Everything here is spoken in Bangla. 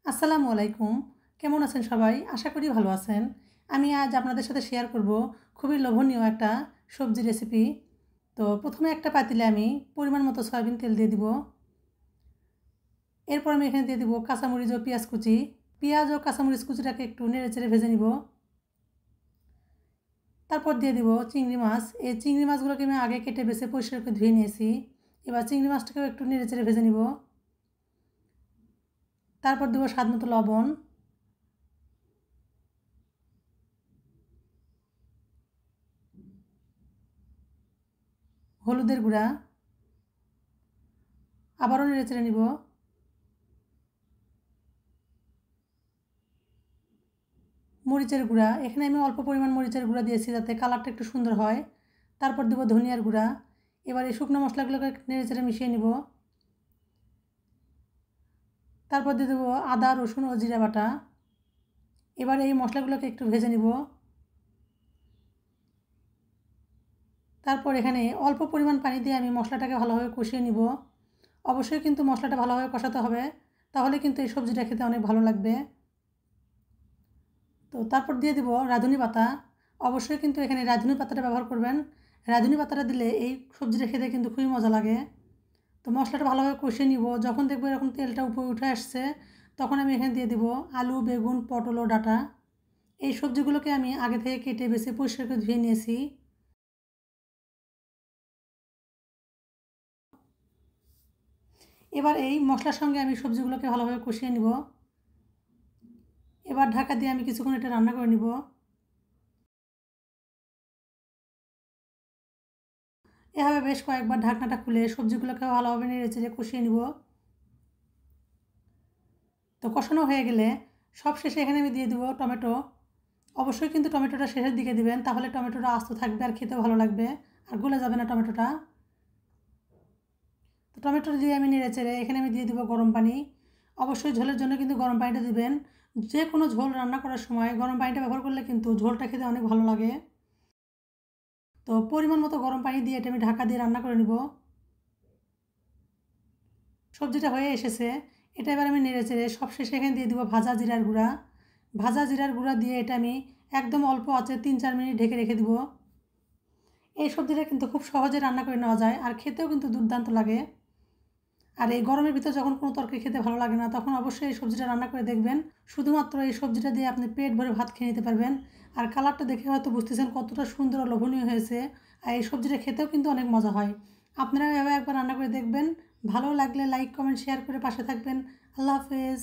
আসসালামু আলাইকুম। কেমন আছেন সবাই? আশা করি ভালো আছেন। আমি আজ আপনাদের সাথে শেয়ার করব খুবই লোভনীয় একটা সবজি রেসিপি। তো প্রথমে একটা পাতিলে আমি পরিমাণ মতো সয়াবিন তেল দিয়ে দিব। এরপর আমি এখানে দিয়ে দিব কাঁচামরিচ ও পেঁয়াজ কুচি। পেঁয়াজ ও কাঁচামরিচ কুচিটাকে একটু নেড়েচেড়ে ভেজে নিব। তারপর দিয়ে দিব চিংড়ি মাছ। এই চিংড়ি মাছগুলোকে আমি আগে কেটে বেছে পরিষ্কার করে ধুয়ে নিয়েছি। এবার চিংড়ি মাছটাকেও একটু নেড়েচেড়ে ভেজে নিব। তারপর দেব স্বাদ মতো লবণ, হলুদের গুঁড়া, আবারও নেড়েচেড়ে নিব। মরিচের গুঁড়া, এখানে আমি অল্প পরিমাণ মরিচের গুঁড়া দিয়েছি যাতে কালারটা একটু সুন্দর হয়। তারপর দেবো ধনিয়ার গুঁড়া। এবার এই শুকনো মশলাগুলোকে নেড়েচেড়ে মিশিয়ে নিব। তারপর দিয়ে দেবো আদা, রসুন ও জিরা বাটা। এবার এই মশলাগুলোকে একটু ভেজে নিব। তারপর এখানে অল্প পরিমাণ পানি দিয়ে আমি মশলাটাকে ভালোভাবে কষিয়ে নিব। অবশ্যই কিন্তু মশলাটা ভালোভাবে কষাতে হবে, তাহলে কিন্তু এই সবজিটা খেতে অনেক ভালো লাগবে। তো তারপর দিয়ে দিব রাঁধুনি পাতা। অবশ্যই কিন্তু এখানে রাঁধুনি পাতাটা ব্যবহার করবেন। রাঁধুনি পাতাটা দিলে এই সবজিটা খেতে কিন্তু খুবই মজা লাগে। তো মশলাটা ভালোভাবে কষিয়ে নিব। যখন দেখবো এরকম তেলটা উপরে উঠে আসছে, তখন আমি এখানে দিয়ে দিব আলু, বেগুন, পটল ও ডাঁটা। এই সবজিগুলোকে আমি আগে থেকে কেটে বেছে পরিষ্কার করে ধুয়ে নিয়েছি। এবার এই মশলার সঙ্গে আমি সবজিগুলোকে ভালোভাবে কষিয়ে নিব। এবার ঢাকা দিয়ে আমি কিছুক্ষণ এটা রান্না করে নিব। এভাবে বেশ কয়েকবার ঢাকনাটা খুলে সবজিগুলোকে ভালোভাবে নেড়েচেড়ে কষিয়ে নিব। তো কষানো হয়ে গেলে সবশেষে এখানে আমি দিয়ে দেবো টমেটো। অবশ্যই কিন্তু টমেটোটা শেষের দিকে দিবেন, তাহলে টমেটোটা আস্ত থাকবে আর খেতেও ভালো লাগবে, আর গলে যাবে না টমেটোটা। তো টমেটো দিয়ে আমি নেড়েচেড়ে এখানে আমি দিয়ে দেবো গরম পানি। অবশ্যই ঝোলের জন্য কিন্তু গরম পানিটা দিবেন। যে কোনো ঝোল রান্না করার সময় গরম পানিটা ব্যবহার করলে কিন্তু ঝোলটা খেতে অনেক ভালো লাগে। তো পরিমাণ মতো গরম পানি দিয়ে এটা আমি ঢাকা দিয়ে রান্না করে নিব। সবজিটা হয়ে এসেছে। এটা এবার আমি নেড়েচেড়ে সবশেষে এখানে দিয়ে দেবো ভাজা জিরার গুঁড়া। ভাজা জিরার গুঁড়া দিয়ে এটা আমি একদম অল্প আঁচে 3-4 মিনিট ঢেকে রেখে দেবো। এই সবজিটা কিন্তু খুব সহজে রান্না করে নেওয়া যায়, আর খেতেও কিন্তু দুর্দান্ত লাগে। আর এই গরমের ভিতরে যখন কোনো তরকারি খেতে ভালো লাগে না, তখন অবশ্যই এই সবজিটা রান্না করে দেখবেন। শুধুমাত্র এই সবজিটা দিয়ে আপনি পেট ভরে ভাত খেয়ে নিতে পারবেন। আর কালারটা দেখে হয়তো বুঝতেছেন কতটা সুন্দর ও লোভনীয় হয়েছে। আর এই সবজিটা খেতেও কিন্তু অনেক মজা হয়। আপনারা এভাবে একবার রান্না করে দেখবেন। ভালো লাগলে লাইক, কমেন্ট, শেয়ার করে পাশে থাকবেন। আল্লাহ হাফেজ।